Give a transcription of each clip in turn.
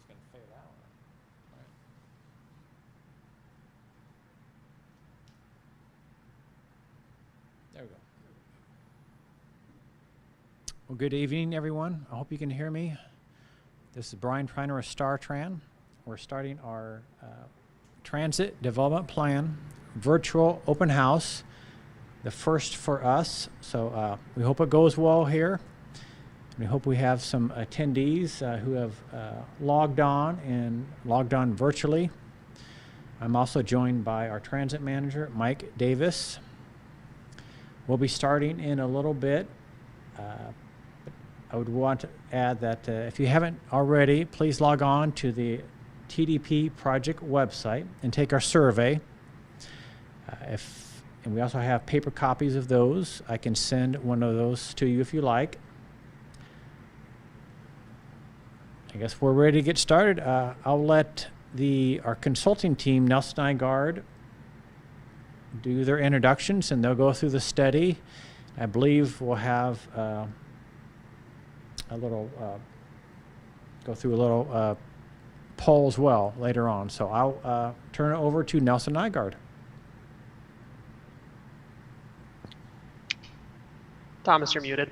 going to fade out. Right. There we go. Well, good evening, everyone. I hope you can hear me. This is Brian Preiner of StarTran. We're starting our Transit Development Plan virtual open house, the first for us. So we hope it goes well here. We hope we have some attendees who have logged on virtually. I'm also joined by our transit manager, Mike Davis. We'll be starting in a little bit. I would want to add that if you haven't already, please log on to the TDP project website and take our survey. And we also have paper copies of those. I can send one of those to you if you like. I guess we're ready to get started. I'll let our consulting team, Nelson Nygaard, do their introductions, and they'll go through the study. I believe we'll have go through a little poll as well later on. So I'll turn it over to Nelson Nygaard. Thomas, you're muted.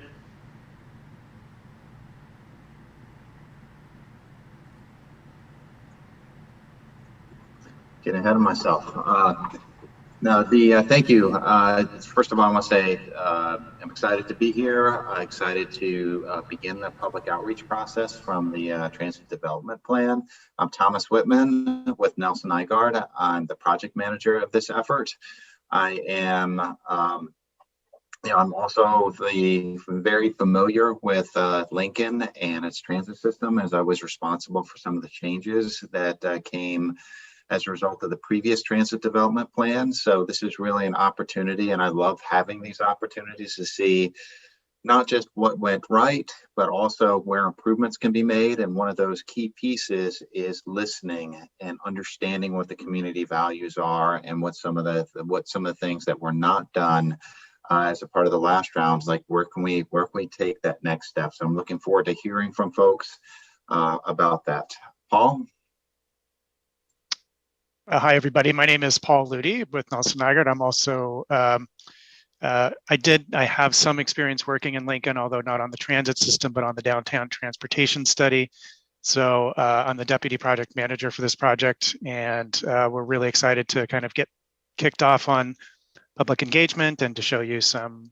Getting ahead of myself. Thank you. First of all, I want to say I'm excited to be here. Excited to begin the public outreach process from the Transit Development Plan. I'm Thomas Whitman with Nelson Nygaard. I'm the project manager of this effort. I am, I'm also very familiar with Lincoln and its transit system, as I was responsible for some of the changes that came as a result of the previous transit development plan. So this is really an opportunity, and I love having these opportunities to see not just what went right, but also where improvements can be made. And one of those key pieces is listening and understanding what the community values are and what some of the things that were not done as a part of the last rounds, like where can we take that next step. So I'm looking forward to hearing from folks about that. Paul? Hi, everybody. My name is Paul Ludi with Nelson Nygaard. I'm also, I have some experience working in Lincoln, although not on the transit system, but on the downtown transportation study. So I'm the deputy project manager for this project, and we're really excited to kind of get kicked off on public engagement and to show you some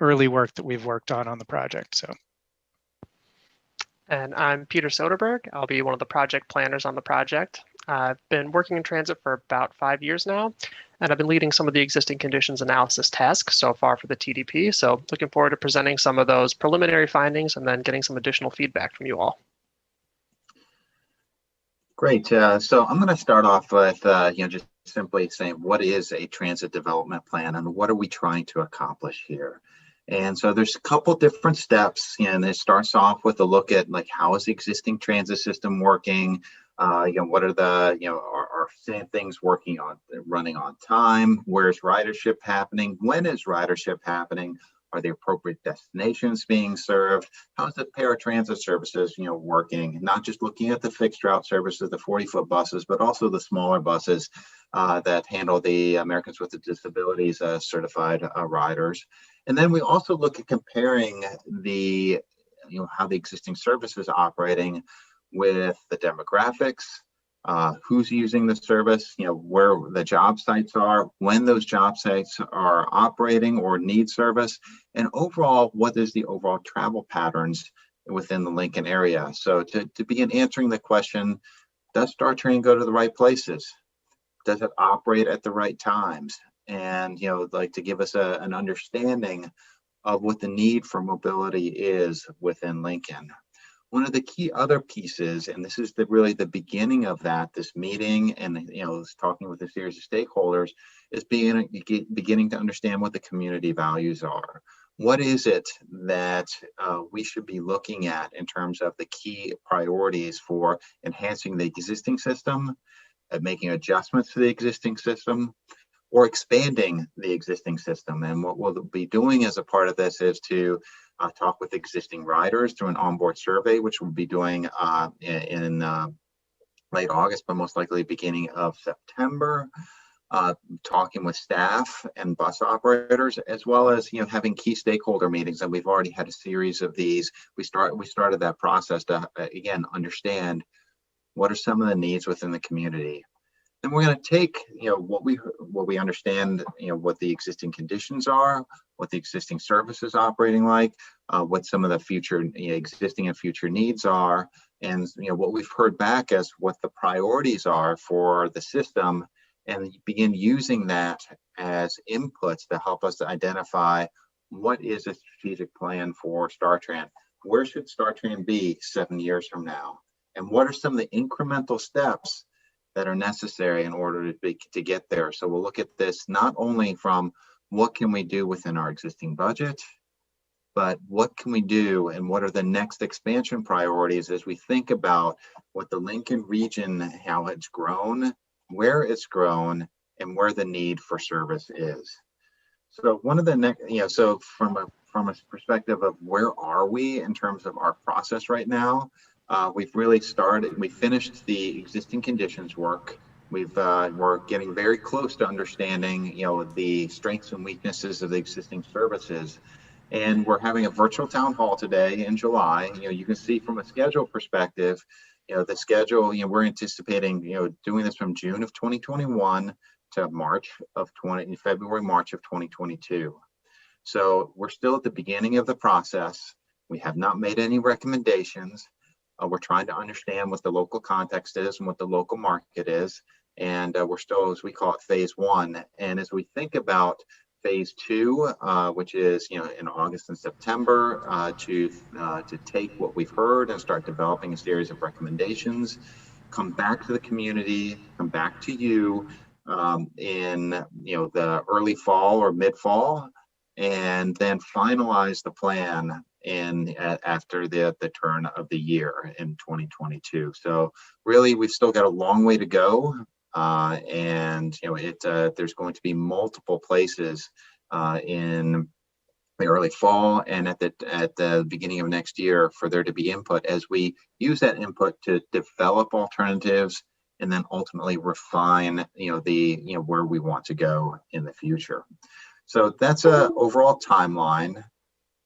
early work that we've worked on the project. So. And I'm Peter Soderberg. I'll be one of the project planners on the project. I've been working in transit for about 5 years now, and I've been leading some of the existing conditions analysis tasks so far for the TDP. So looking forward to presenting some of those preliminary findings and then getting some additional feedback from you all. Great. So I'm going to start off with just simply saying, what is a transit development plan and what are we trying to accomplish here? And so there's a couple different steps, and it starts off with a look at like how is the existing transit system working? What are are things running on time? Where's ridership happening? When is ridership happening? Are the appropriate destinations being served? How's the paratransit services, working? Not just looking at the fixed route services, the 40-foot buses, but also the smaller buses that handle the Americans with Disabilities certified riders. And then we also look at comparing how the existing service is operating with the demographics, who's using the service, where the job sites are, when those job sites are operating or need service, and overall, what is the overall travel patterns within the Lincoln area. So to begin answering the question, does StarTran go to the right places? Does it operate at the right times? And, to give us an understanding of what the need for mobility is within Lincoln. One of the key other pieces, and this is really the beginning of this meeting, and talking with a series of stakeholders, is beginning to understand what the community values are. What is it that we should be looking at in terms of the key priorities for enhancing the existing system, making adjustments to the existing system, or expanding the existing system? And what we'll be doing as a part of this is to talk with existing riders through an onboard survey, which we'll be doing in late August, but most likely beginning of September. Talking with staff and bus operators, as well as having key stakeholder meetings, and we've already had a series of these. We started that process to again understand what are some of the needs within the community. Then we're going to take what we understand, what the existing conditions are, what the existing services operating like, what some of the future existing and future needs are, and what we've heard back as what the priorities are for the system, and begin using that as inputs to help us to identify what is a strategic plan for StarTran. Where should StarTran be 7 years from now? And what are some of the incremental steps that are necessary in order to get there? So we'll look at this not only from what can we do within our existing budget, but what can we do and what are the next expansion priorities as we think about what the Lincoln region, how it's grown, where it's grown, and where the need for service is. So one of the next, so from a perspective of where are we in terms of our process right now, we've really started. We finished the existing conditions work. We're getting very close to understanding, the strengths and weaknesses of the existing services. And we're having a virtual town hall today in July. You can see from a schedule perspective, the schedule, we're anticipating, doing this from June of 2021 to February, March of 2022. So we're still at the beginning of the process. We have not made any recommendations. We're trying to understand what the local context is and what the local market is. And we're still, as we call it, phase one. And as we think about phase two, which is in August and September, to take what we've heard and start developing a series of recommendations, come back to the community, come back to you in the early fall or mid-fall, and then finalize the plan after the turn of the year in 2022. So really, we've still got a long way to go. And there's going to be multiple places in the early fall and at the beginning of next year for there to be input as we use that input to develop alternatives and then ultimately refine where we want to go in the future. So that's a overall timeline.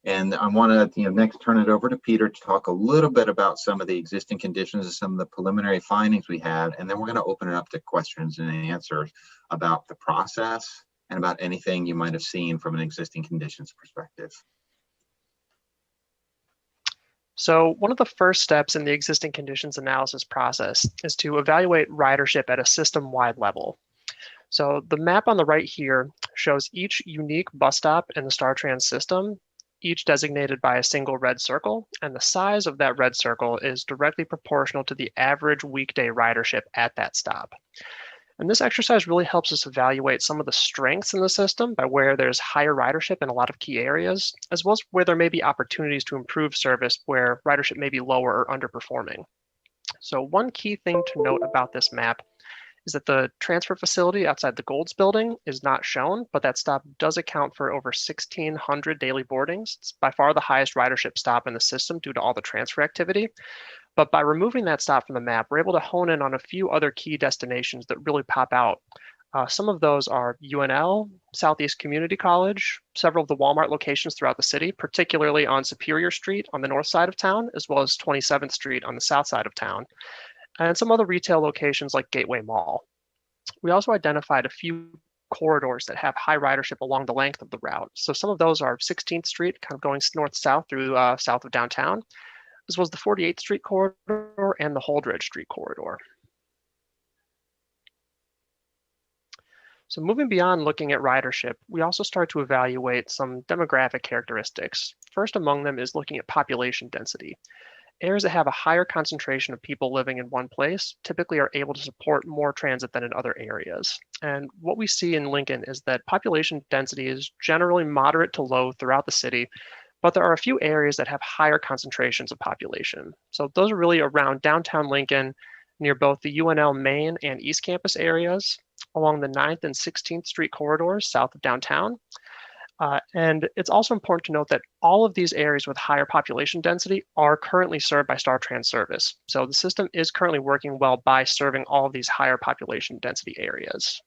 And I want to next turn it over to Peter to talk a little bit about some of the existing conditions and some of the preliminary findings we had, and then we're going to open it up to questions and answers about the process and about anything you might have seen from an existing conditions perspective. So one of the first steps in the existing conditions analysis process is to evaluate ridership at a system-wide level. So the map on the right here shows each unique bus stop in the StarTran system, each designated by a single red circle, and the size of that red circle is directly proportional to the average weekday ridership at that stop. And this exercise really helps us evaluate some of the strengths in the system by where there's higher ridership in a lot of key areas, as well as where there may be opportunities to improve service where ridership may be lower or underperforming. So one key thing to note about this map is that the transfer facility outside the Golds building is not shown, but that stop does account for over 1,600 daily boardings. It's by far the highest ridership stop in the system due to all the transfer activity. But by removing that stop from the map, we're able to hone in on a few other key destinations that really pop out. Some of those are UNL, Southeast Community College, several of the Walmart locations throughout the city, particularly on Superior Street on the north side of town, as well as 27th Street on the south side of town, and some other retail locations like Gateway Mall. We also identified a few corridors that have high ridership along the length of the route. So some of those are 16th Street, kind of going north-south through south of downtown, as well as the 48th Street corridor and the Holdridge Street corridor. So moving beyond looking at ridership, we also start to evaluate some demographic characteristics. First among them is looking at population density. Areas that have a higher concentration of people living in one place typically are able to support more transit than in other areas. And what we see in Lincoln is that population density is generally moderate to low throughout the city, but there are a few areas that have higher concentrations of population. So those are really around downtown Lincoln, near both the UNL Main and East Campus areas, along the 9th and 16th Street corridors south of downtown, And it's also important to note that all of these areas with higher population density are currently served by StarTran service. So the system is currently working well by serving all of these higher population density areas.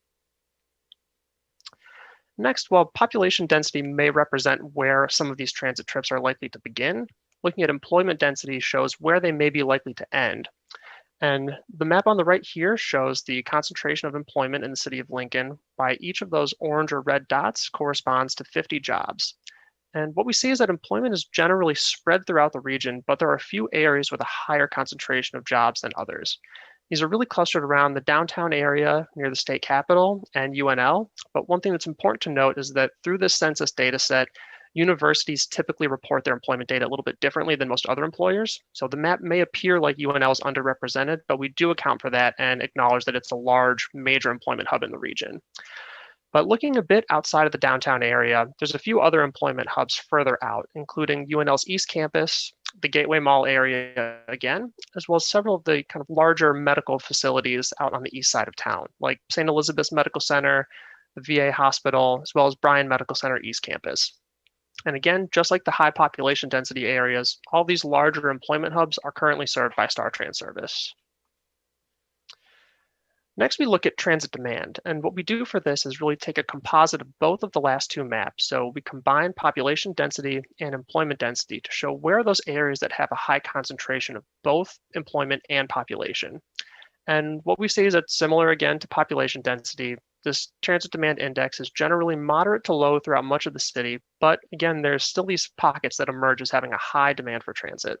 Next, while population density may represent where some of these transit trips are likely to begin, looking at employment density shows where they may be likely to end. And the map on the right here shows the concentration of employment in the city of Lincoln by each of those orange or red dots corresponds to 50 jobs. And what we see is that employment is generally spread throughout the region, but there are a few areas with a higher concentration of jobs than others. These are really clustered around the downtown area near the state capitol and UNL. But one thing that's important to note is that through this census data set, universities typically report their employment data a little bit differently than most other employers. So the map may appear like UNL is underrepresented, but we do account for that and acknowledge that it's a large major employment hub in the region. But looking a bit outside of the downtown area, there's a few other employment hubs further out, including UNL's East Campus, the Gateway Mall area again, as well as several of the kind of larger medical facilities out on the east side of town, like St. Elizabeth's Medical Center, the VA Hospital, as well as Bryan Medical Center East Campus. And again, just like the high population density areas, all these larger employment hubs are currently served by StarTran service. Next, we look at transit demand. And what we do for this is really take a composite of both of the last two maps. So we combine population density and employment density to show where are those areas that have a high concentration of both employment and population. And what we see is that similar again to population density, this transit demand index is generally moderate to low throughout much of the city. But again, there's still these pockets that emerge as having a high demand for transit.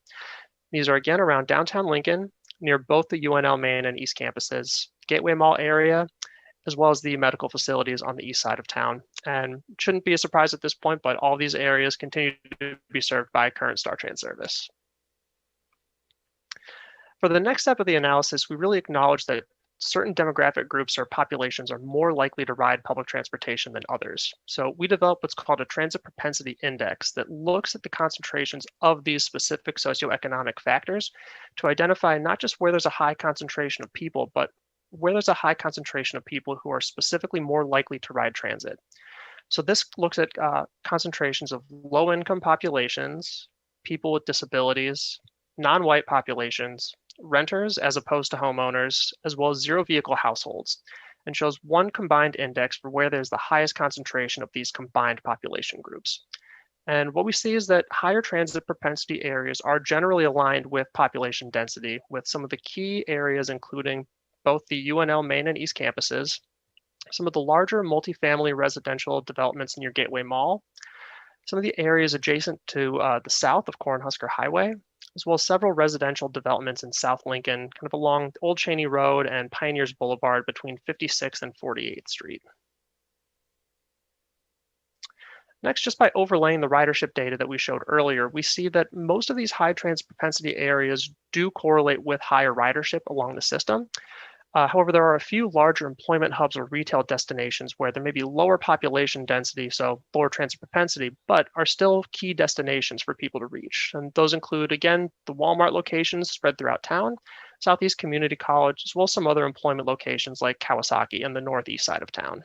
These are again around downtown Lincoln, near both the UNL main and east campuses, Gateway Mall area, as well as the medical facilities on the east side of town. And it shouldn't be a surprise at this point, but all these areas continue to be served by current StarTran service. For the next step of the analysis, we really acknowledge that certain demographic groups or populations are more likely to ride public transportation than others. So we developed what's called a transit propensity index that looks at the concentrations of these specific socioeconomic factors to identify not just where there's a high concentration of people, but where there's a high concentration of people who are specifically more likely to ride transit. So this looks at concentrations of low-income populations, people with disabilities, non-white populations, renters as opposed to homeowners, as well as zero-vehicle households, and shows one combined index for where there's the highest concentration of these combined population groups. And what we see is that higher transit propensity areas are generally aligned with population density, with some of the key areas including both the UNL main and east campuses, some of the larger multifamily residential developments near Gateway Mall, some of the areas adjacent to the south of Cornhusker Highway, as well as several residential developments in South Lincoln, kind of along Old Cheney Road and Pioneers Boulevard between 56th and 48th Street. Next, just by overlaying the ridership data that we showed earlier, we see that most of these high transit propensity areas do correlate with higher ridership along the system. However, there are a few larger employment hubs or retail destinations where there may be lower population density, so lower transit propensity, but are still key destinations for people to reach. And those include, again, the Walmart locations spread throughout town, Southeast Community College, as well as some other employment locations like Kawasaki and the northeast side of town.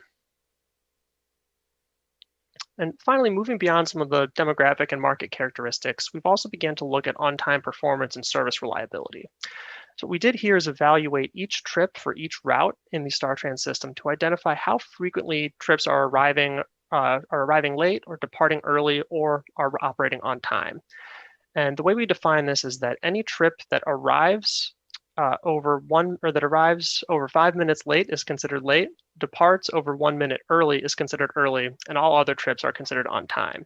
And finally, moving beyond some of the demographic and market characteristics, we've also begun to look at on-time performance and service reliability. So what we did here is evaluate each trip for each route in the StarTran system to identify how frequently trips are arriving late or departing early or are operating on time. And the way we define this is that any trip that arrives over 5 minutes late is considered late, departs over 1 minute early is considered early, and all other trips are considered on time.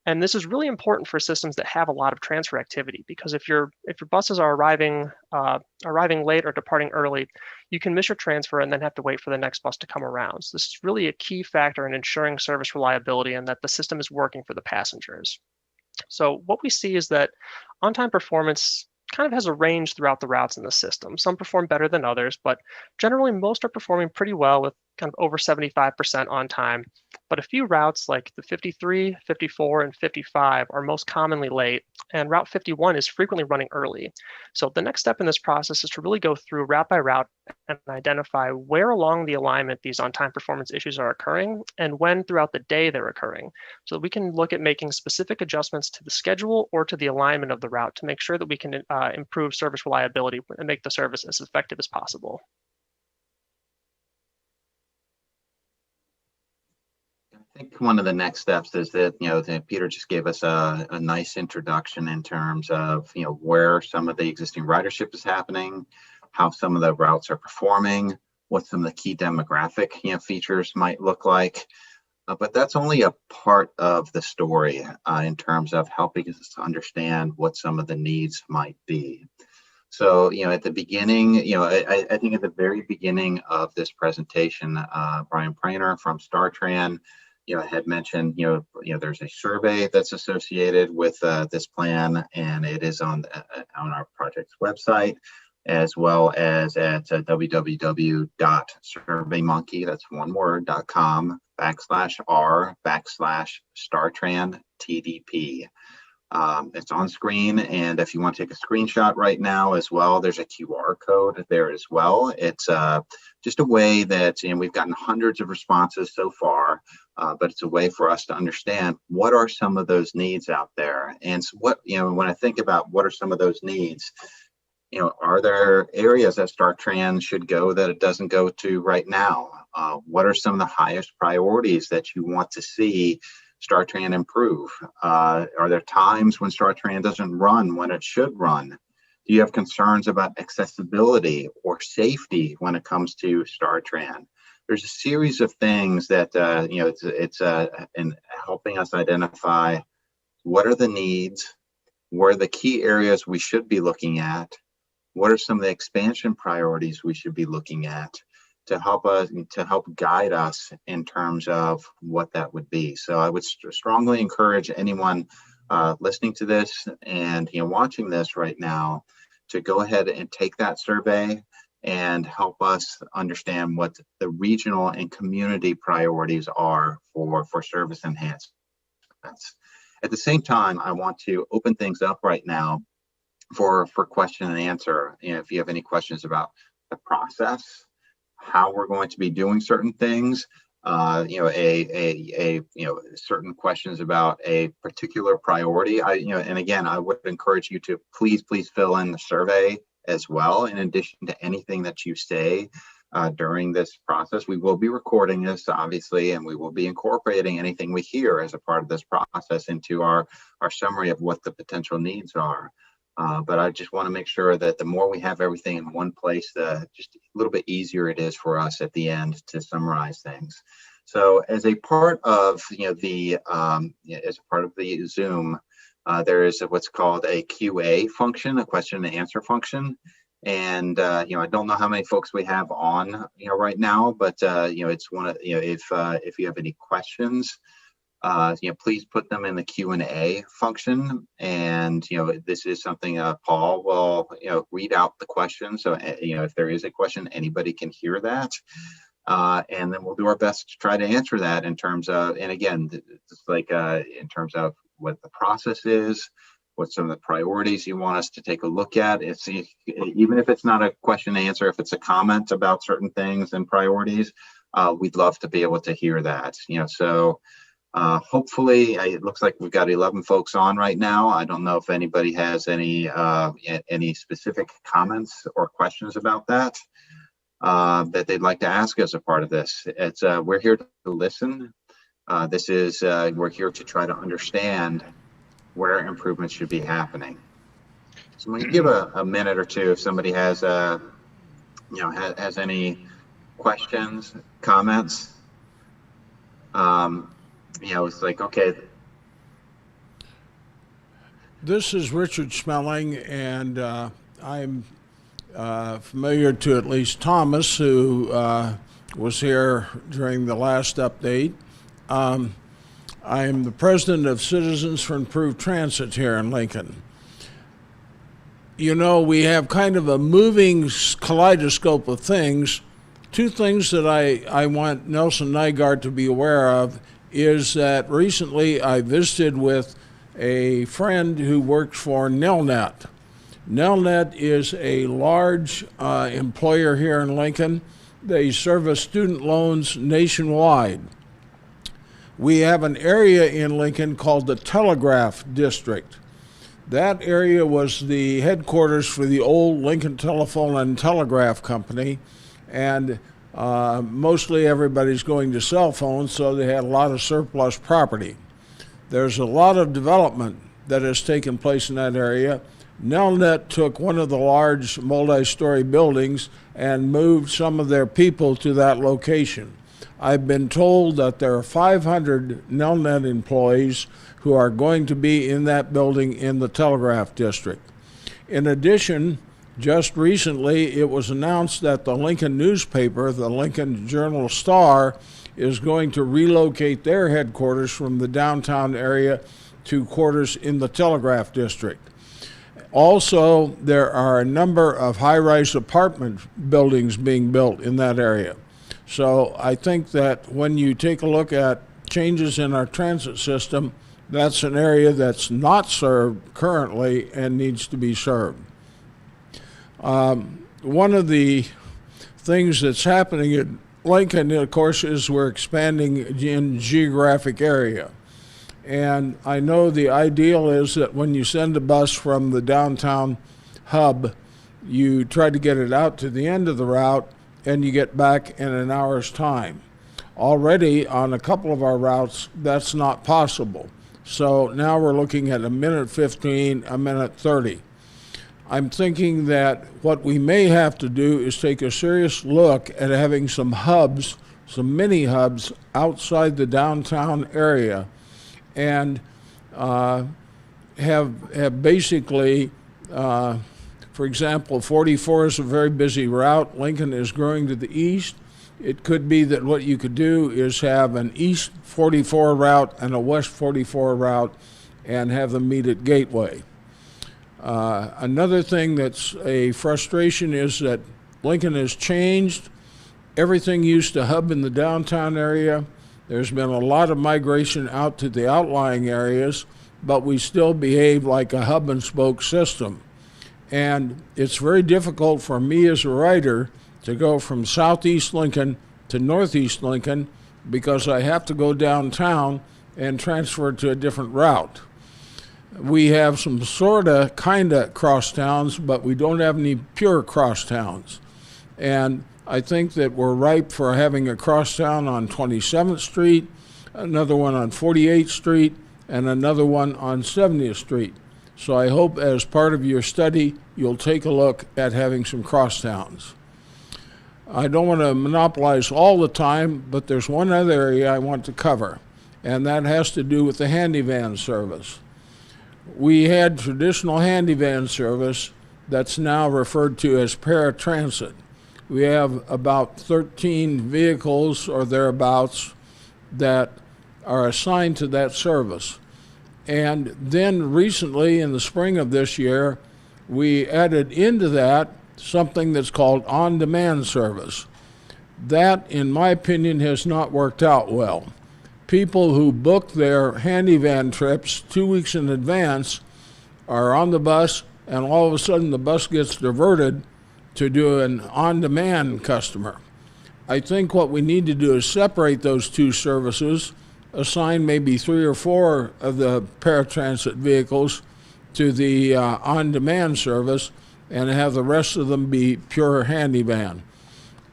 And this is really important for systems that have a lot of transfer activity, because if your buses are arriving late or departing early, you can miss your transfer and then have to wait for the next bus to come around. So this is really a key factor in ensuring service reliability and that the system is working for the passengers. So what we see is that on-time performance kind of has a range throughout the routes in the system. Some perform better than others, but generally most are performing pretty well with kind of over 75% on time. But a few routes like the 53, 54, and 55 are most commonly late, and Route 51 is frequently running early. So the next step in this process is to really go through route by route and identify where along the alignment these on-time performance issues are occurring and when throughout the day they're occurring. So we can look at making specific adjustments to the schedule or to the alignment of the route to make sure that we can improve service reliability and make the service as effective as possible. I think one of the next steps is that, Peter just gave us a nice introduction in terms of, where some of the existing ridership is happening, how some of the routes are performing, what some of the key demographic, features might look like. But that's only a part of the story in terms of helping us to understand what some of the needs might be. So, at the beginning, I think at the very beginning of this presentation, Brian Prainer from StarTran, had mentioned, there's a survey that's associated with this plan, and it is on our project's website, as well as at www.surveymonkey, that's one word, .com/r/StarTran TDP. It's on screen, and if you want to take a screenshot right now as well, there's a QR code there as well. It's just a way that, we've gotten hundreds of responses so far, but it's a way for us to understand what are some of those needs out there. And so what, when I think about what are some of those needs, are there areas that StarTran should go that it doesn't go to right now? What are some of the highest priorities that you want to see StarTran improve? Are there times when StarTran doesn't run when it should run? Do you have concerns about accessibility or safety when it comes to StarTran? There's a series of things that it's in helping us identify what are the needs, what are the key areas we should be looking at, what are some of the expansion priorities we should be looking at, to help guide us in terms of what that would be. So I would strongly encourage anyone listening to this and watching this right now to go ahead and take that survey and help us understand what the regional and community priorities are for service enhancements. At the same time, I want to open things up right now for question and answer. If you have any questions about the process, how we're going to be doing certain things, certain questions about a particular priority. And again, I would encourage you to please fill in the survey as well. In addition to anything that you say during this process, we will be recording this, obviously, and we will be incorporating anything we hear as a part of this process into our summary of what the potential needs are. But I just want to make sure that the more we have everything in one place, just a little bit easier it is for us at the end to summarize things. So as a part of the Zoom, there is what's called a QA function, a question and answer function. And I don't know how many folks we have on right now, but it's one of if you have any questions, please put them in the Q&A function. And, this is something Paul will, read out the question. So, if there is a question, anybody can hear that. And then we'll do our best to try to answer that in terms of, and again, just like in terms of what the process is, what some of the priorities you want us to take a look at. Even if it's not a question and answer, if it's a comment about certain things and priorities, we'd love to be able to hear that. So hopefully, it looks like we've got 11 folks on right now. I don't know if anybody has any specific comments or questions about that that they'd like to ask as a part of this. We're here to listen. We're here to try to understand where improvements should be happening. So I'm going to give a minute or two if somebody has has any questions, comments. It's like, okay. This is Richard Schmeling, and I'm familiar to at least Thomas, who was here during the last update. I am the president of Citizens for Improved Transit here in Lincoln. We have kind of a moving kaleidoscope of things two things that I want Nelson Nygaard to be aware of is that recently I visited with a friend who works for Nelnet. Nelnet is a large employer here in Lincoln. They service student loans nationwide. We have an area in Lincoln called the Telegraph District. That area was the headquarters for the old Lincoln Telephone and Telegraph Company, and mostly everybody's going to cell phones, so they had a lot of surplus property. There's a lot of development that has taken place in that area. Nelnet took one of the large multi-story buildings and moved some of their people to that location. I've been told that there are 500 Nelnet employees who are going to be in that building in the Telegraph District. In addition, just recently it was announced that the Lincoln newspaper, the Lincoln Journal-Star, is going to relocate their headquarters from the downtown area to quarters in the Telegraph District. Also, there are a number of high-rise apartment buildings being built in that area. So I think that when you take a look at changes in our transit system, that's an area that's not served currently and needs to be served. One of the things that's happening in Lincoln, of course, is we're expanding in geographic area. And I know the ideal is that when you send a bus from the downtown hub, you try to get it out to the end of the route and you get back in an hour's time. Already on a couple of our routes, that's not possible. So now we're looking at a minute 15, a minute 30. I'm thinking that what we may have to do is take a serious look at having some hubs, some mini hubs outside the downtown area, and have basically, for example, 44 is a very busy route. Lincoln is growing to the east. It could be that what you could do is have an East 44 route and a West 44 route and have them meet at Gateway. Another thing that's a frustration is that Lincoln has changed. Everything used to hub in the downtown area. There's been a lot of migration out to the outlying areas, but we still behave like a hub and spoke system. And it's very difficult for me as a writer to go from southeast Lincoln to northeast Lincoln because I have to go downtown and transfer to a different route. We have some kinda crosstowns, but we don't have any pure crosstowns. And I think that we're ripe for having a crosstown on 27th Street, another one on 48th Street, and another one on 70th Street. So I hope as part of your study, you'll take a look at having some crosstowns. I don't want to monopolize all the time, but there's one other area I want to cover, and that has to do with the handy van service. We had traditional handy van service that's now referred to as paratransit. We have about 13 vehicles or thereabouts that are assigned to that service. And then recently, in the spring of this year, we added into that something that's called on-demand service. That, in my opinion, has not worked out well. People who book their handy van trips 2 weeks in advance are on the bus, and all of a sudden the bus gets diverted to do an on-demand customer. I think what we need to do is separate those two services, assign maybe 3 or 4 of the paratransit vehicles to the on-demand service, and have the rest of them be pure handy van.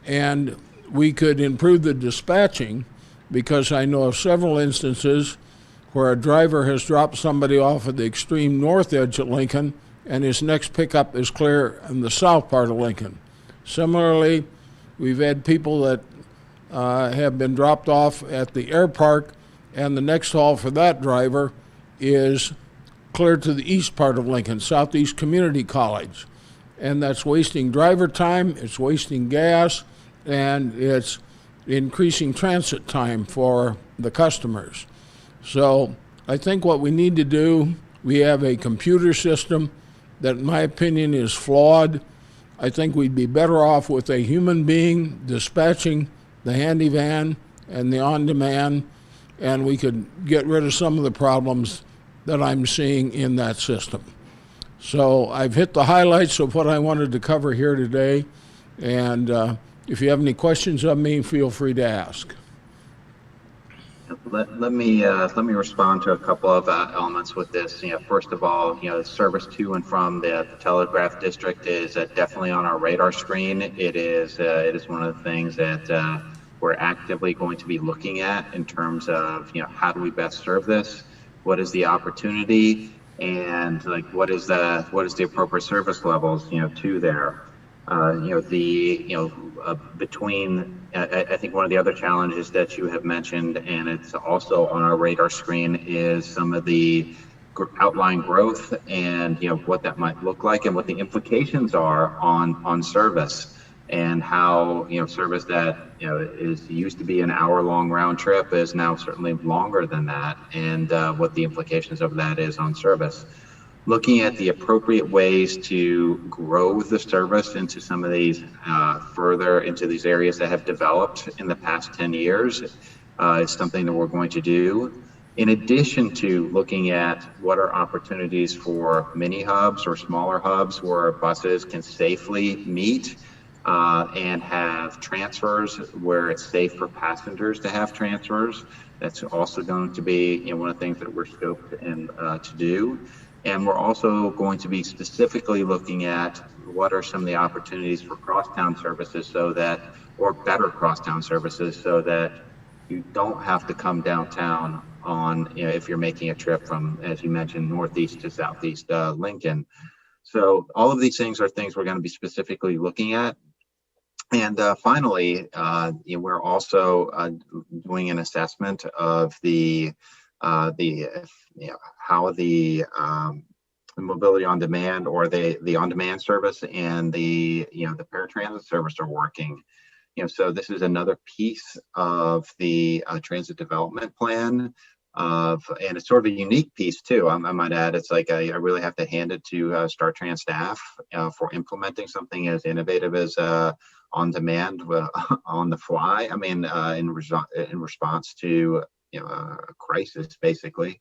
And we could improve the dispatching, because I know of several instances where a driver has dropped somebody off at the extreme north edge of Lincoln and his next pickup is clear in the south part of Lincoln. Similarly, we've had people that have been dropped off at the air park and the next haul for that driver is clear to the east part of Lincoln, Southeast Community College. And that's wasting driver time, it's wasting gas, and it's increasing transit time for the customers. So I think what we need to do, we have a computer system that in my opinion is flawed. I think we'd be better off with a human being dispatching the handy van and the on-demand, and we could get rid of some of the problems that I'm seeing in that system. So I've hit the highlights of what I wanted to cover here today, and if you have any questions of me, feel free to ask. Let me respond to a couple of elements with this. First of all, service to and from the Telegraph District is definitely on our radar screen. It is one of the things that we're actively going to be looking at in terms of how do we best serve this, what is the opportunity, and like what is the appropriate service levels to there. Between I think one of the other challenges that you have mentioned, and it's also on our radar screen, is some of the outline growth and what that might look like and what the implications are on service, and how service that is used to be an hour-long round trip is now certainly longer than that, and what the implications of that is on service. Looking at the appropriate ways to grow the service into some of these further into these areas that have developed in the past 10 years is something that we're going to do. In addition to looking at what are opportunities for mini hubs or smaller hubs where buses can safely meet and have transfers where it's safe for passengers to have transfers. That's also going to be one of the things that we're scoped and to do. And we're also going to be specifically looking at what are some of the opportunities for crosstown services or better crosstown services, so that you don't have to come downtown on, if you're making a trip from, as you mentioned, northeast to southeast Lincoln. So all of these things are things we're going to be specifically looking at. And finally, we're also doing an assessment of how the mobility on demand, or the on-demand service, and the paratransit service are working. So this is another piece of the transit development plan, and it's sort of a unique piece too. I might add, it's like I really have to hand it to StarTran staff for implementing something as innovative as on demand, on the fly. I mean, in response to a crisis, basically.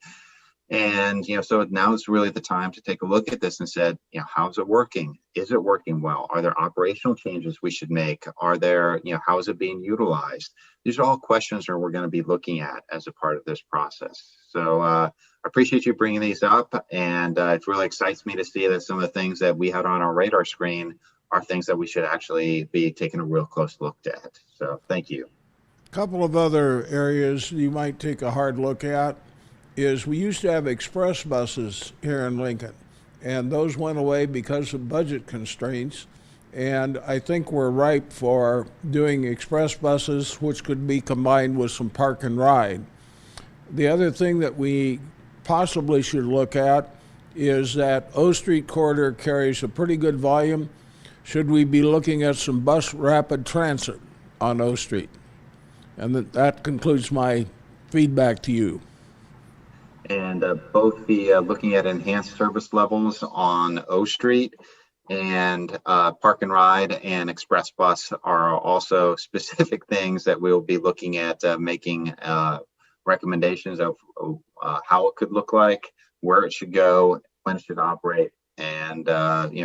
And so now is really the time to take a look at this and said, how's it working? Is it working well? Are there operational changes we should make? Are there, how is it being utilized? These are all questions that we're going to be looking at as a part of this process. So I appreciate you bringing these up, and it really excites me to see that some of the things that we had on our radar screen are things that we should actually be taking a real close look at. So thank you. A couple of other areas you might take a hard look at is we used to have express buses here in Lincoln, and those went away because of budget constraints. And I think we're ripe for doing express buses, which could be combined with some park and ride. The other thing that we possibly should look at is that O Street corridor carries a pretty good volume. Should we be looking at some bus rapid transit on O Street? And that concludes my feedback to you. And both the looking at enhanced service levels on O Street and Park and Ride and Express Bus are also specific things that we'll be looking at making recommendations of how it could look like, where it should go, when it should operate, and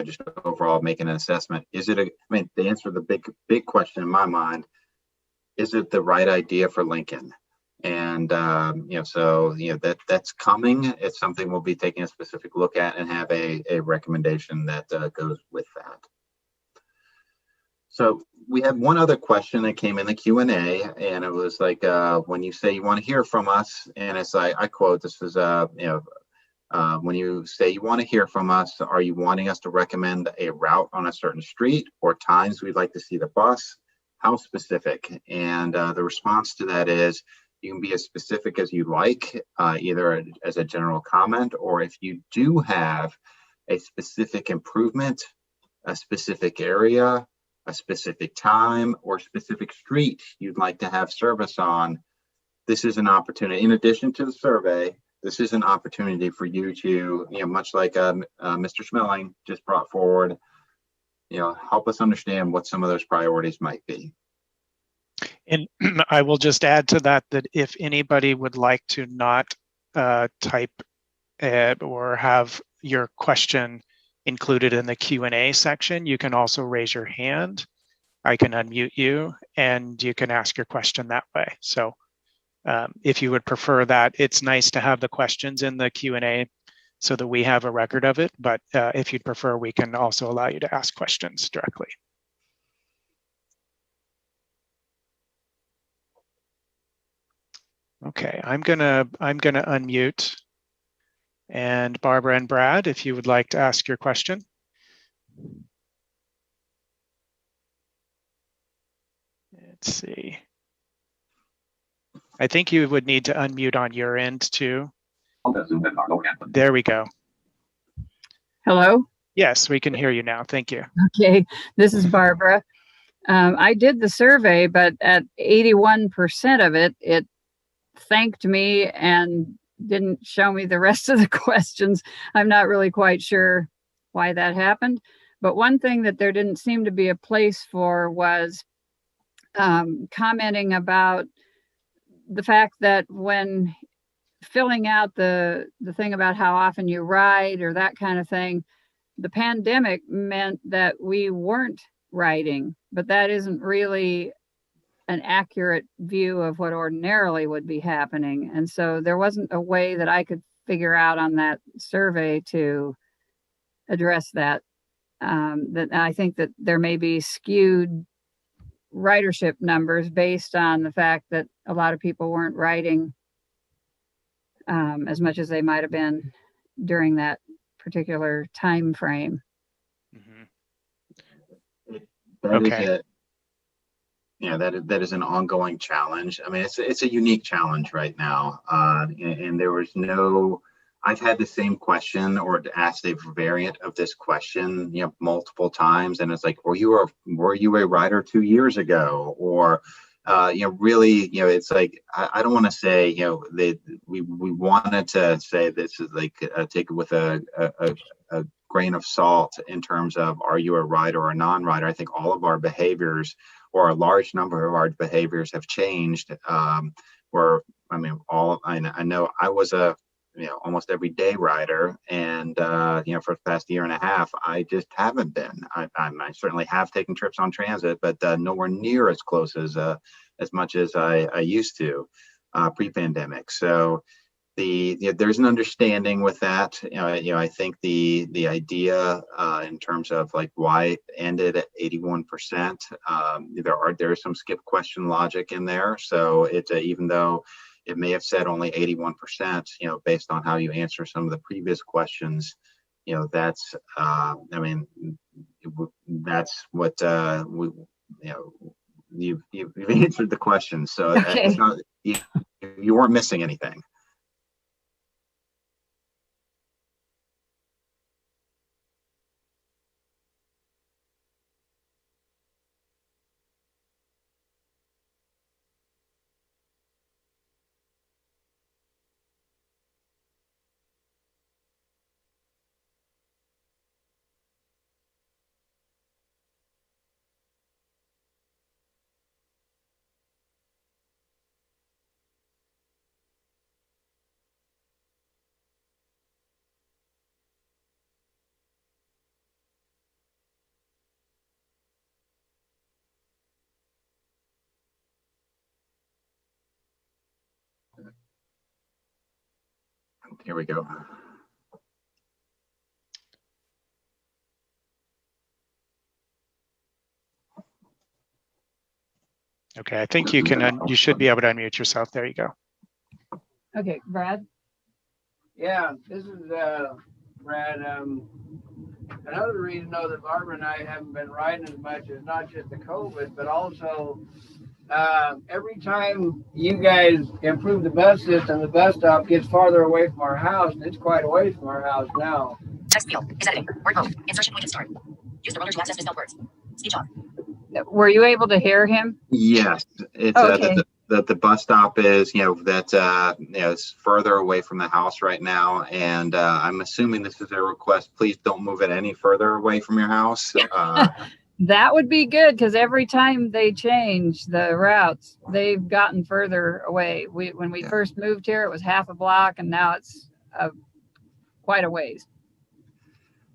just overall making an assessment. Is it the answer to the big question in my mind, is it the right idea for Lincoln? And that's coming. It's something we'll be taking a specific look at and have a recommendation that goes with that. So we had one other question that came in the Q&A, and it was like, when you say you want to hear from us, and it's like, I quote, this is when you say you want to hear from us, are you wanting us to recommend a route on a certain street or times we'd like to see the bus? How specific? And the response to that is, you can be as specific as you like, either as a general comment, or if you do have a specific improvement, a specific area, a specific time, or specific street you'd like to have service on, this is an opportunity. In addition to the survey, this is an opportunity for you to, much like Mr. Schmeling just brought forward, help us understand what some of those priorities might be. And I will just add to that if anybody would like to not type or have your question included in the Q&A section, you can also raise your hand. I can unmute you and you can ask your question that way. So if you would prefer that, it's nice to have the questions in the Q&A so that we have a record of it. But if you'd prefer, we can also allow you to ask questions directly. Okay, I'm gonna unmute. And Barbara and Brad, if you would like to ask your question. Let's see. I think you would need to unmute on your end too. There we go. Hello? Yes, we can hear you now. Thank you. Okay, this is Barbara. I did the survey, but at 81% of it, it thanked me and didn't show me the rest of the questions. I'm not really quite sure why that happened. But one thing that there didn't seem to be a place for was commenting about the fact that when filling out the thing about how often you ride or that kind of thing, the pandemic meant that we weren't riding, but that isn't really an accurate view of what ordinarily would be happening. And so there wasn't a way that I could figure out on that survey to address that. That I think that there may be skewed ridership numbers based on the fact that a lot of people weren't riding as much as they might have been during that particular time frame. Mm-hmm. Okay. That is an ongoing challenge. I mean, it's a unique challenge right now. And there was I've had the same question or asked a variant of this question, multiple times. And it's like, were you a rider 2 years ago? Or, really, it's like, I don't want to say, we wanted to say this is like, take it with a grain of salt in terms of, are you a rider or a non-rider? I think all of our behaviors, or a large number of our behaviors, have changed. I know I was a almost everyday rider, and for the past year and a half, I just haven't been. I certainly have taken trips on transit, but nowhere near as close as much as I used to pre-pandemic. So there's an understanding with that. I think the idea in terms of like why it ended at 81%, there's some skip question logic in there. So it's even though it may have said only 81%, based on how you answer some of the previous questions, that's that's what you've answered the question. So Okay. It's not, you weren't missing anything. Here we go. Okay, I think you can. You should be able to unmute yourself. There you go. Okay, Brad. Yeah, this is Brad. Another reason, though, that Barbara and I haven't been riding as much is not just the COVID, but also every time you guys improve the bus system, the bus stop gets farther away from our house, and it's quite away from our house now. Text field is editing. Word mode. Insertion point and start. Use the ruler to access misspelled words. Speech off. Were you able to hear him? Yes, it's Okay. that the bus stop is, is further away from the house right now, and I'm assuming this is a request. Please don't move it any further away from your house. That would be good, because every time they change the routes, they've gotten further away. When we first moved here, it was half a block, and now it's quite a ways.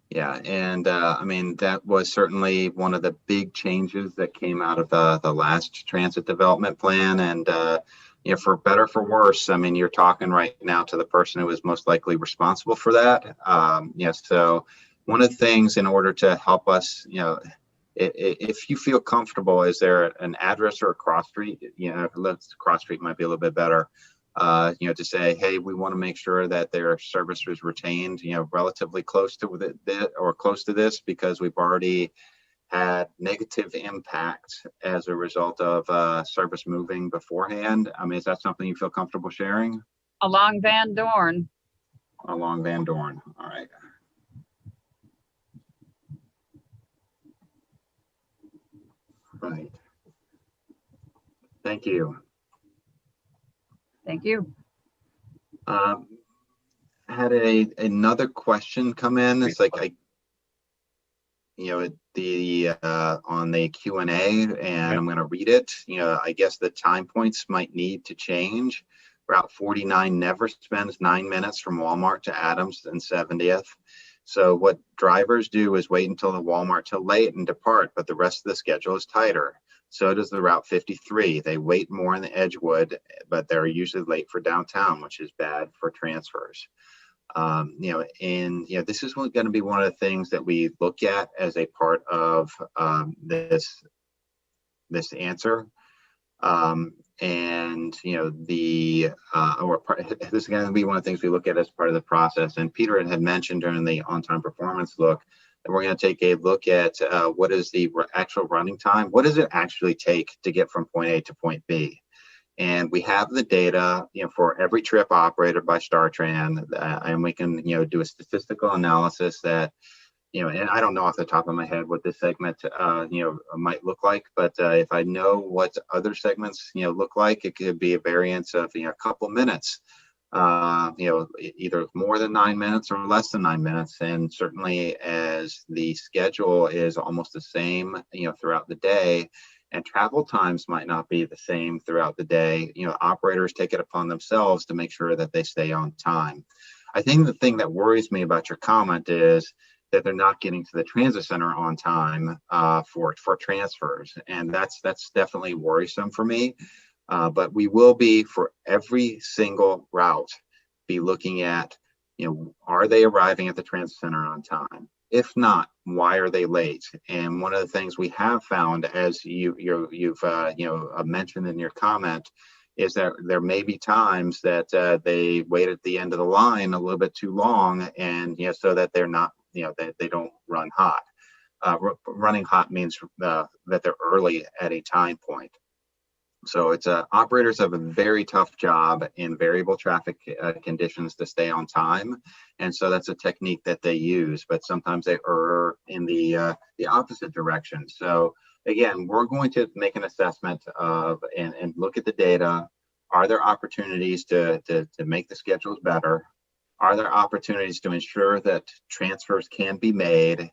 Yeah, and I mean, that was certainly one of the big changes that came out of the last transit development plan. And for better for worse, I mean, you're talking right now to the person who is most likely responsible for that. So one of the things, in order to help us, if you feel comfortable, is there an address or a cross street? Cross street might be a little bit better. To say, hey, we want to make sure that their service is retained, relatively close to this, because we've already had negative impact as a result of service moving beforehand. I mean, is that something you feel comfortable sharing? Along Van Dorn. Along Van Dorn. All right. Right. Thank you. Thank you. Had another question come in. It's like on the Q&A, and I'm going to read it. I guess the time points might need to change. Route 49 never spends 9 minutes from Walmart to Adams and 70th. So what drivers do is wait until the Walmart till late and depart, but the rest of the schedule is tighter. So does the Route 53. They wait more in the Edgewood, but they're usually late for downtown, which is bad for transfers. This is going to be one of the things that we look at as a part of this answer. This is going to be one of the things we look at as part of the process. And Peter had mentioned during the on-time performance look that we're going to take a look at what is the actual running time. What does it actually take to get from point A to point B? And we have the data, for every trip operated by StarTran, and we can, do a statistical analysis that, and I don't know off the top of my head what this segment, might look like, but if I know what other segments, look like, it could be a variance of, a couple minutes, either more than 9 minutes or less than 9 minutes. And certainly as the schedule is almost the same, throughout the day, and travel times might not be the same throughout the day, operators take it upon themselves to make sure that they stay on time. I think the thing that worries me about your comment is that they're not getting to the transit center on time for transfers. And that's definitely worrisome for me. But we will be, for every single route, be looking at, are they arriving at the transit center on time? If not, why are they late? And one of the things we have found, as you've mentioned in your comment, is that there may be times that they wait at the end of the line a little bit too long, and so that they're not, they don't run hot. Running hot means that they're early at a time point. So it's operators have a very tough job in variable traffic conditions to stay on time, and so that's a technique that they use. But sometimes they err in the opposite direction. So again, we're going to make an assessment of and look at the data. Are there opportunities to make the schedules better? Are there opportunities to ensure that transfers can be made?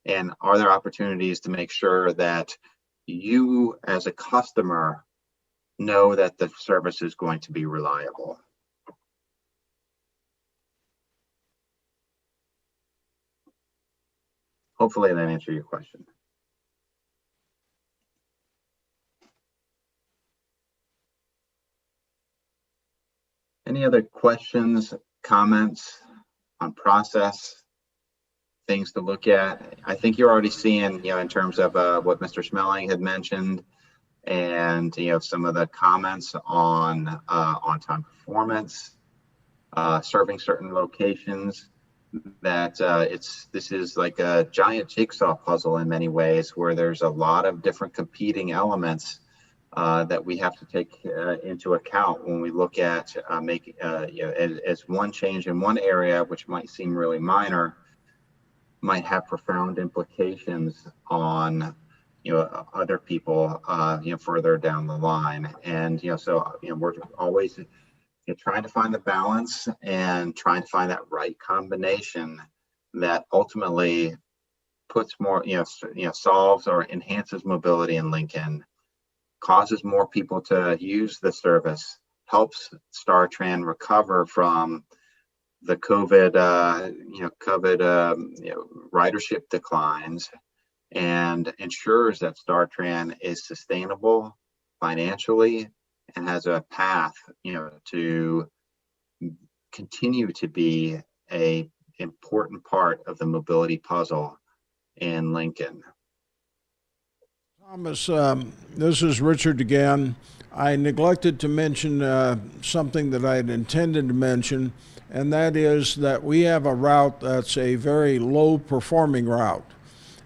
And are there opportunities to make sure that you, as a customer, know that the service is going to be reliable? Hopefully that answers your question. Any other questions, comments on process, things to look at? I think you're already seeing, in terms of what Mr. Smelling had mentioned, and some of the comments on on-time performance, serving certain locations, that this is like a giant jigsaw puzzle in many ways, where there's a lot of different competing elements that we have to take into account when we look at making as one change in one area, which might seem really minor, might have profound implications on other people, further down the line. And, so, we're always trying to find the balance and trying to find that right combination that ultimately puts more, solves or enhances mobility in Lincoln, causes more people to use the service, helps StarTran recover from the COVID, ridership declines, and ensures that StarTran is sustainable financially and has a path, to continue to be a important part of the mobility puzzle in Lincoln. Thomas, this is Richard again. I neglected to mention something that I had intended to mention, and that is that we have a route that's a very low performing route,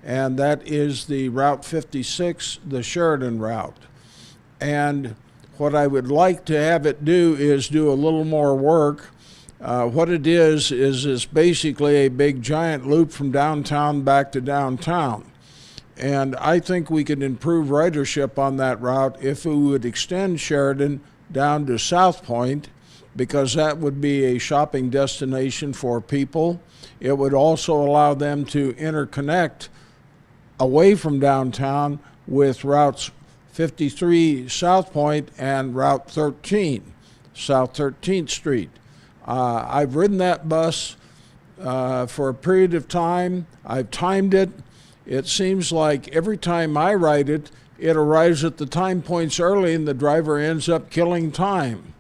and that is the Route 56, the Sheridan route. And what I would like to have it do is do a little more work. What it is it's basically a big giant loop from downtown back to downtown. And I think we could improve ridership on that route if we would extend Sheridan down to South Point, because that would be a shopping destination for people. It would also allow them to interconnect away from downtown with routes 53 South Point and Route 13, South 13th Street. I've ridden that bus for a period of time. I've timed it. It seems like every time I ride it, it arrives at the time points early and the driver ends up killing time.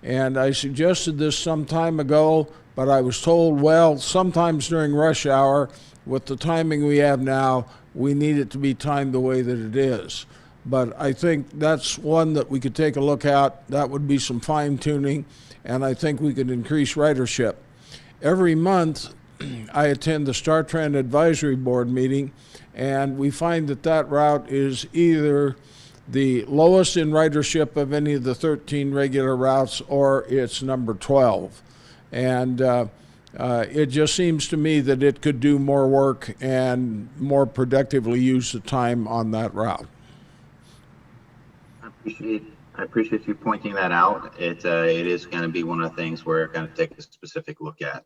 And I suggested this some time ago, but I was told, well, sometimes during rush hour, with the timing we have now, we need it to be timed the way that it is. But I think that's one that we could take a look at. That would be some fine tuning, and I think we could increase ridership. Every month, I attend the StarTran Advisory Board meeting, and we find that that route is either the lowest in ridership of any of the 13 regular routes, or it's number 12. And it just seems to me that it could do more work and more productively use the time on that route. I appreciate you pointing that out. It is going to be one of the things we're going to take a specific look at.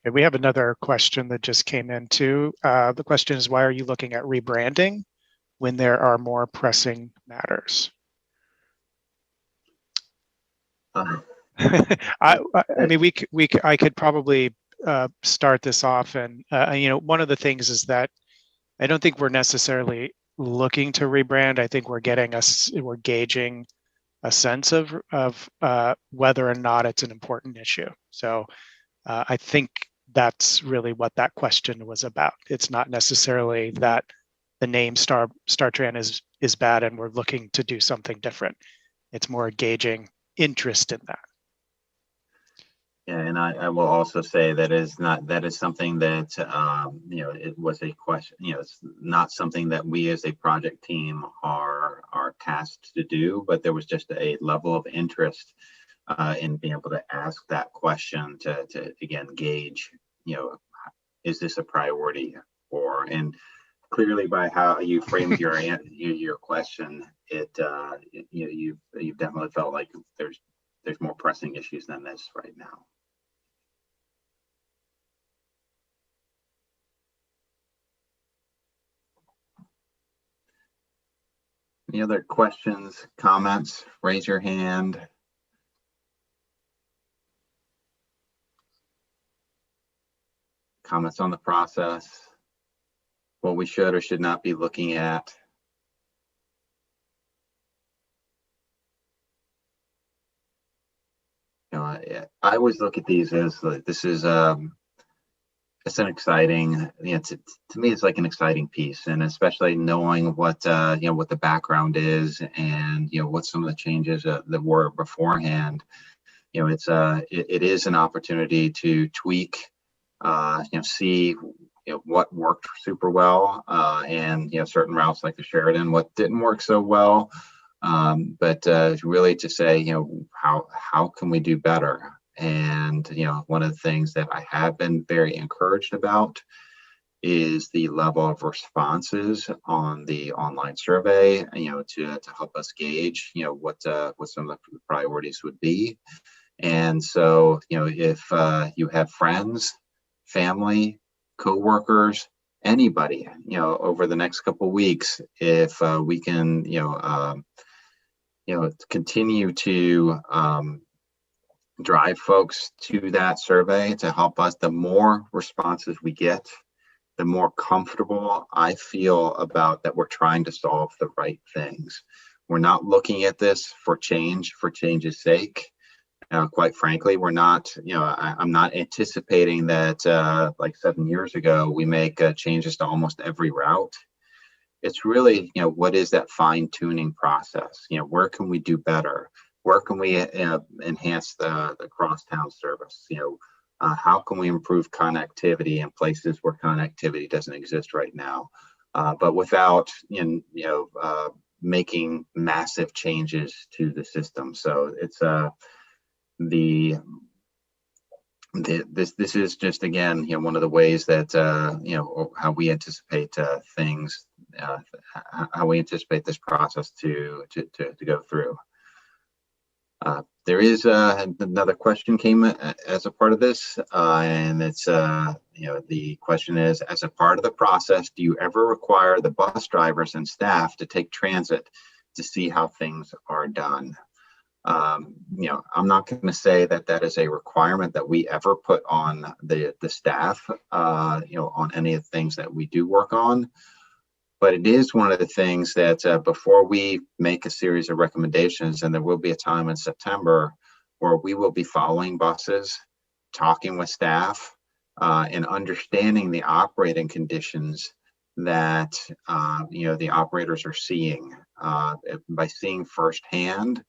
Okay, we have another question that just came in too. The question is, why are you looking at rebranding when there are more pressing matters? I mean, I could probably start this off, and one of the things is that I don't think we're necessarily looking to rebrand. I think we're gauging a sense of whether or not it's an important issue. So I think that's really what that question was about. It's not necessarily that the name StarTran is bad and we're looking to do something different. It's more gauging interest in that. Yeah, and I will also say that is something that it was a question. It's not something that we as a project team are tasked to do, but there was just a level of interest in being able to ask that question to again gauge, is this a priority, and clearly by how you framed your question, you've definitely felt like there's more pressing issues than this right now. Any other questions, comments? Raise your hand. Comments on the process, what we should or should not be looking at. I always look at these as this is it's an exciting, to me it's like an exciting piece, and especially knowing what what the background is and what some of the changes that were beforehand. It is an opportunity to tweak, see what worked super well, and certain routes like the Sheridan, what didn't work so well, but really to say how can we do better. And one of the things that I have been very encouraged about is the level of responses on the online survey, to help us gauge, what some of the priorities would be. And so, if you have friends, family, coworkers, anybody, over the next couple of weeks, if we can, continue to drive folks to that survey to help us, the more responses we get, the more comfortable I feel about that we're trying to solve the right things. We're not looking at this for change's sake. Quite frankly, we're not, I'm not anticipating that like 7 years ago, we make changes to almost every route. It's really, what is that fine tuning process? Where can we do better? Where can we enhance the crosstown service? How can we improve connectivity in places where connectivity doesn't exist right now, but without, making massive changes to the system. So it's this is just, again, one of the ways that how we anticipate things, how we anticipate this process to go through. There is another question came as a part of this, and it's the question is, as a part of the process, do you ever require the bus drivers and staff to take transit to see how things are done? I'm not going to say that is a requirement that we ever put on the staff, on any of the things that we do work on. But it is one of the things that before we make a series of recommendations, and there will be a time in September where we will be following buses, talking with staff, and understanding the operating conditions that the operators are seeing, by seeing firsthand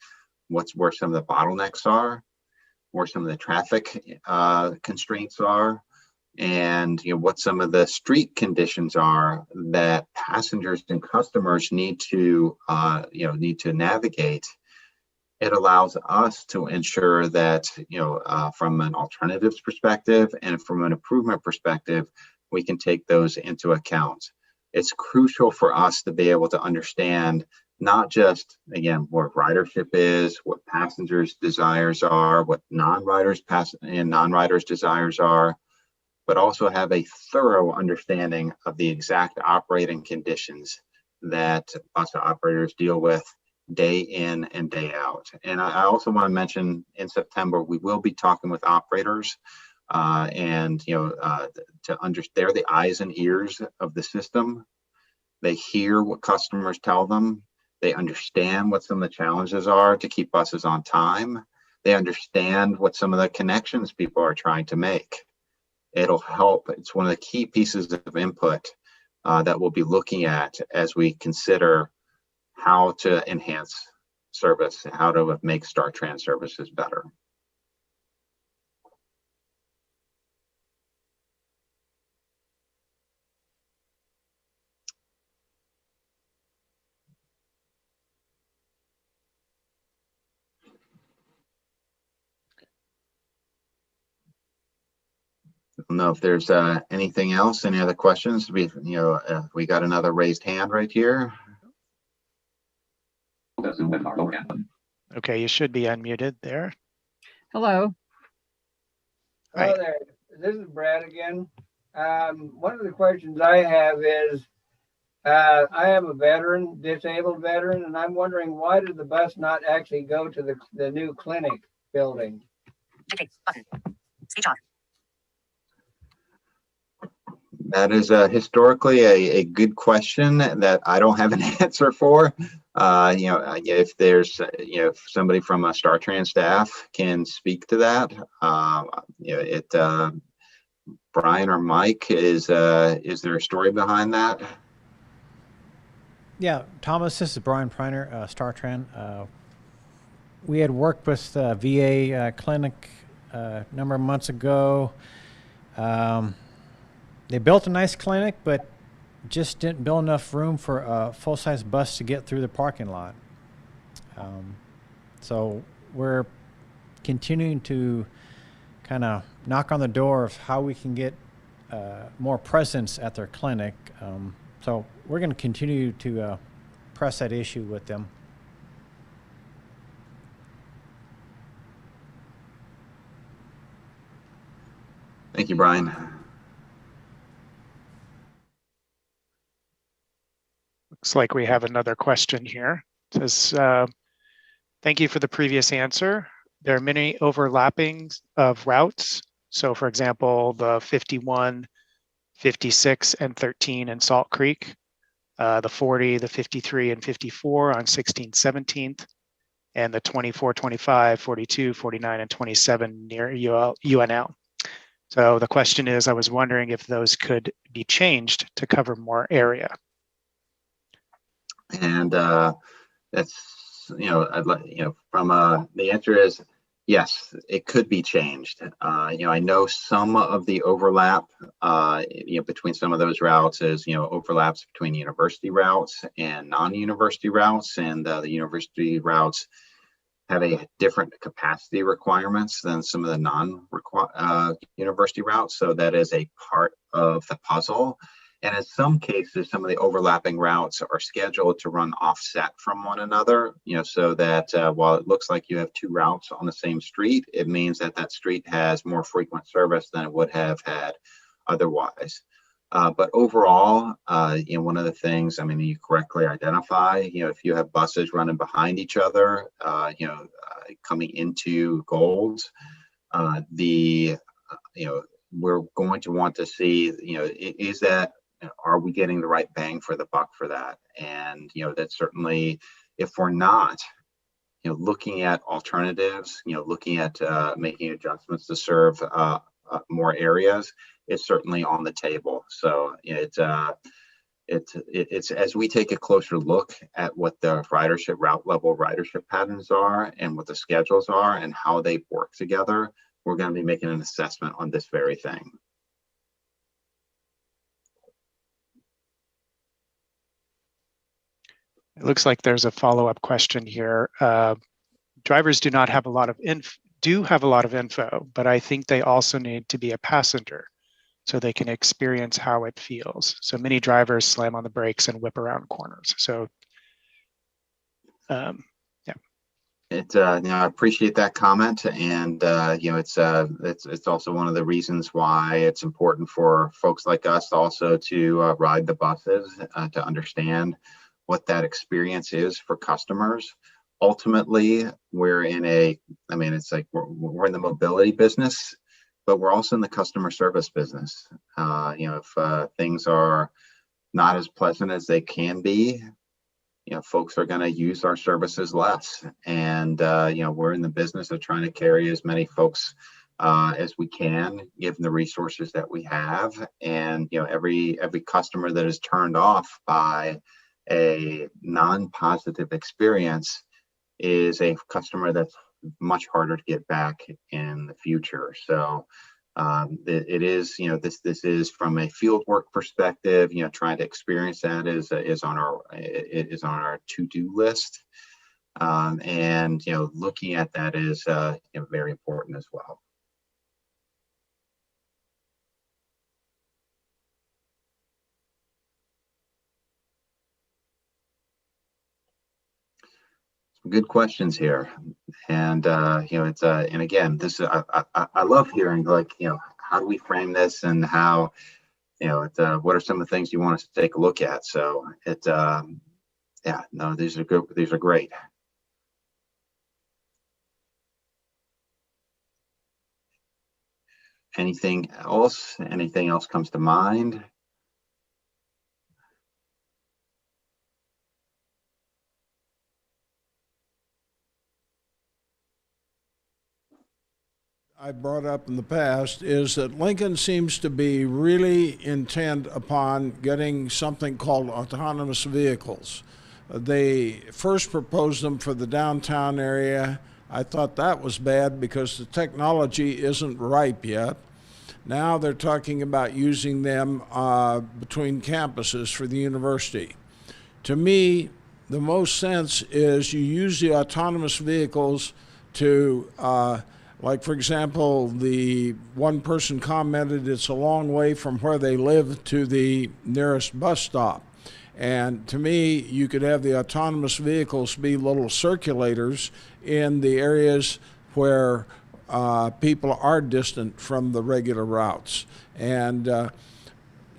where some of the bottlenecks are, where some of the traffic constraints are, and what some of the street conditions are that passengers and customers need to navigate. It allows us to ensure that from an alternatives perspective and from an improvement perspective, we can take those into account. It's crucial for us to be able to understand not just, again, what ridership is, what passengers' desires are, what non-riders' desires are, but also have a thorough understanding of the exact operating conditions that bus operators deal with day in and day out. And I also want to mention, in September, we will be talking with operators to understand, they're the eyes and ears of the system. They hear what customers tell them. They understand what some of the challenges are to keep buses on time. They understand what some of the connections people are trying to make. It'll help. It's one of the key pieces of input that we'll be looking at as we consider how to enhance service, how to make StarTran services better. I don't know if there's anything else, any other questions. We got another raised hand right here. Okay, you should be unmuted there. Hello. Hello there. This is Brad again. One of the questions I have is, I am a veteran, disabled veteran, and I'm wondering, why did the bus not actually go to the new clinic building? Dictate button. Speech off. That is historically a good question that I don't have an answer for. If there's, if somebody from a StarTran staff can speak to that, Brian or Mike, is there a story behind that? Yeah, Thomas, this is Brian Preiner, StarTran. We had worked with the VA clinic a number of months ago. They built a nice clinic, but just didn't build enough room for a full-size bus to get through the parking lot. So we're continuing to kind of knock on the door of how we can get more presence at their clinic. So we're going to continue to press that issue with them. Thank you, Brian. Looks like we have another question here. It says, thank you for the previous answer. There are many overlappings of routes. So for example, the 51, 56, and 13 in Salt Creek, the 40, the 53, and 54 on 16th, 17th, and the 24, 25, 42, 49, and 27 near UNL. So the question is, I was wondering if those could be changed to cover more area. And that's, from the answer is yes, it could be changed. I know some of the overlap, between some of those routes is, overlaps between university routes and non-university routes, and the university routes have a different capacity requirements than some of the non-university routes. So that is a part of the puzzle. And in some cases, some of the overlapping routes are scheduled to run offset from one another, so that while it looks like you have two routes on the same street, it means that that street has more frequent service than it would have had otherwise. But overall, one of the things, you correctly identify, if you have buses running behind each other, coming into Golds, we're going to want to see, are we getting the right bang for the buck for that? And, that certainly, if we're not, looking at alternatives, looking at making adjustments to serve more areas, it's certainly on the table. So it's as we take a closer look at what the ridership route level ridership patterns are and what the schedules are and how they work together, we're going to be making an assessment on this very thing. It looks like there's a follow-up question here. Drivers do have a lot of info, but I think they also need to be a passenger so they can experience how it feels. So many drivers slam on the brakes and whip around corners. So, yeah. I appreciate that comment, and it's also one of the reasons why it's important for folks like us also to ride the buses to understand what that experience is for customers. Ultimately, we're in we're in the mobility business, but we're also in the customer service business. If things are not as pleasant as they can be, folks are going to use our services less. And, we're in the business of trying to carry as many folks as we can, given the resources that we have. And, every customer that is turned off by a non-positive experience is a customer that's much harder to get back in the future. So it is, this is from a field work perspective, trying to experience that is on our to-do list. And, looking at that is very important as well. Good questions here, and and again, this I love hearing how do we frame this and how what are some of the things you want us to take a look at. So these are good. These are great. Anything else? Anything else comes to mind? I brought up in the past is that Lincoln seems to be really intent upon getting something called autonomous vehicles. They first proposed them for the downtown area. I thought that was bad because the technology isn't ripe yet. Now they're talking about using them between campuses for the university. To me, the most sense is you use the autonomous vehicles to Like, for example, the one person commented it's a long way from where they live to the nearest bus stop. And to me, you could have the autonomous vehicles be little circulators in the areas where people are distant from the regular routes. And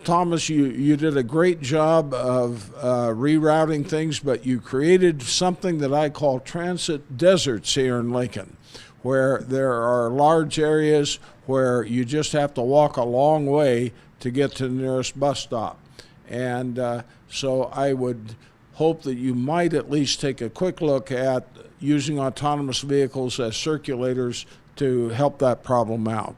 Thomas, you did a great job of rerouting things, but you created something that I call transit deserts here in Lincoln, where there are large areas where you just have to walk a long way to get to the nearest bus stop. And so I would hope that you might at least take a quick look at using autonomous vehicles as circulators to help that problem out.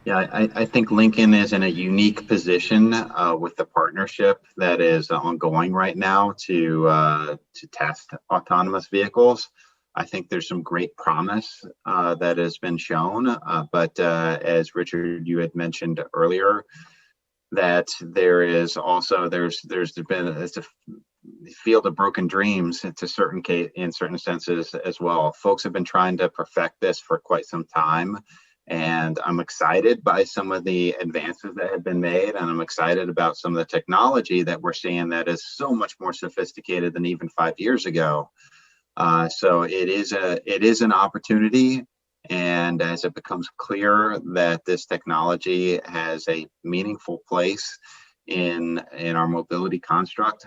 Yeah, I think Lincoln is in a unique position with the partnership that is ongoing right now to test autonomous vehicles. I think there's some great promise that has been shown, but as Richard, you had mentioned earlier, that there is also there's been a field of broken dreams in certain senses as well. Folks have been trying to perfect this for quite some time. And I'm excited by some of the advances that have been made, and I'm excited about some of the technology that we're seeing that is so much more sophisticated than even 5 years ago. So it is an opportunity, and as it becomes clear that this technology has a meaningful place in our mobility construct,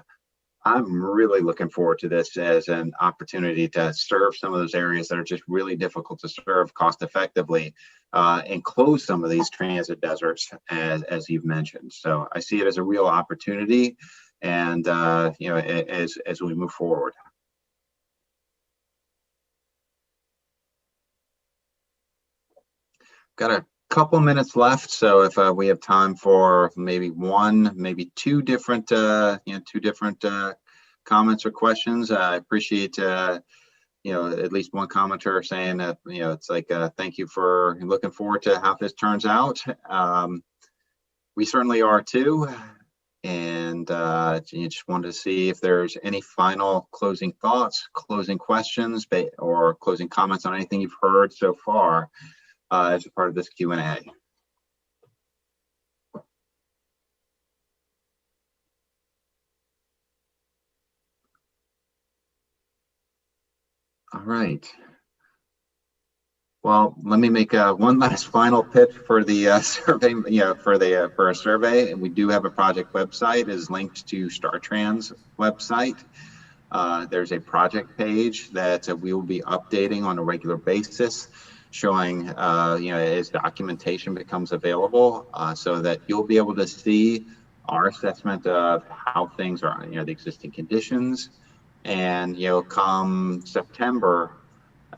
I'm really looking forward to this as an opportunity to serve some of those areas that are just really difficult to serve cost effectively, and close some of these transit deserts, as you've mentioned. So I see it as a real opportunity, and as we move forward. Got a couple minutes left, so if we have time for maybe one, maybe two different comments or questions, I appreciate at least one commenter saying that it's like thank you for looking forward to how this turns out. We certainly are too, and you just wanted to see if there's any final closing thoughts, closing questions, or closing comments on anything you've heard so far as a part of this Q&A. All right. Well, let me make one last final pitch for the survey. For a survey, we do have a project website. Is linked to StarTran's website. There's a project page that we will be updating on a regular basis, showing as documentation becomes available, so that you'll be able to see our assessment of how things are, the existing conditions, and come September,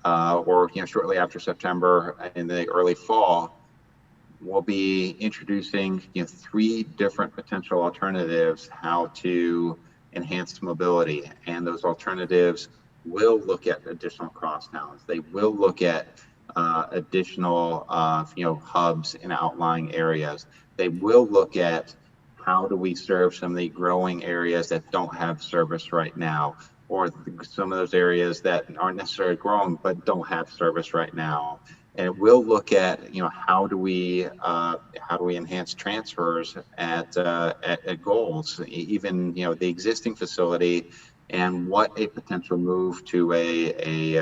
or shortly after September, in the early fall, we'll be introducing 3 different potential alternatives how to enhance mobility, and those alternatives will look at additional crosstowns. They will look at additional hubs in outlying areas. They will look at how do we serve some of the growing areas that don't have service right now, or some of those areas that aren't necessarily growing but don't have service right now. And we'll look at how do we enhance transfers at goals, even the existing facility, and what a potential move to a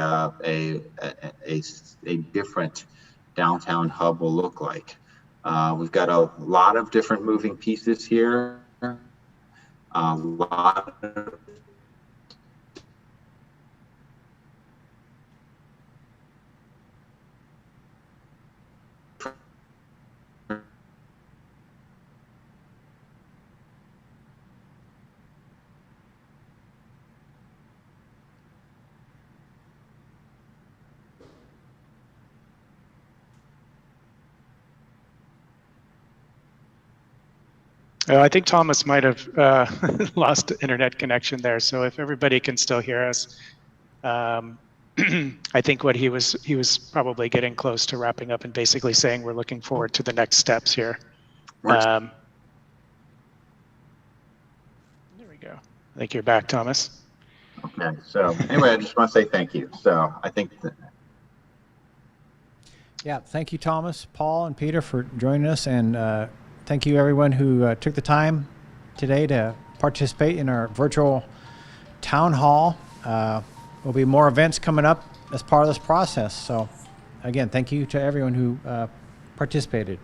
different downtown hub will look like. We've got a lot of different moving pieces here. A lot of I think Thomas might have lost internet connection there. So if everybody can still hear us, I think what he was probably getting close to wrapping up and basically saying we're looking forward to the next steps here. There we go. I think you're back, Thomas. Okay. So anyway, I just want to say thank you. So I think Yeah, thank you, Thomas, Paul, and Peter for joining us, and thank you everyone who took the time today to participate in our virtual town hall. There'll be more events coming up as part of this process. So, again, thank you to everyone who participated.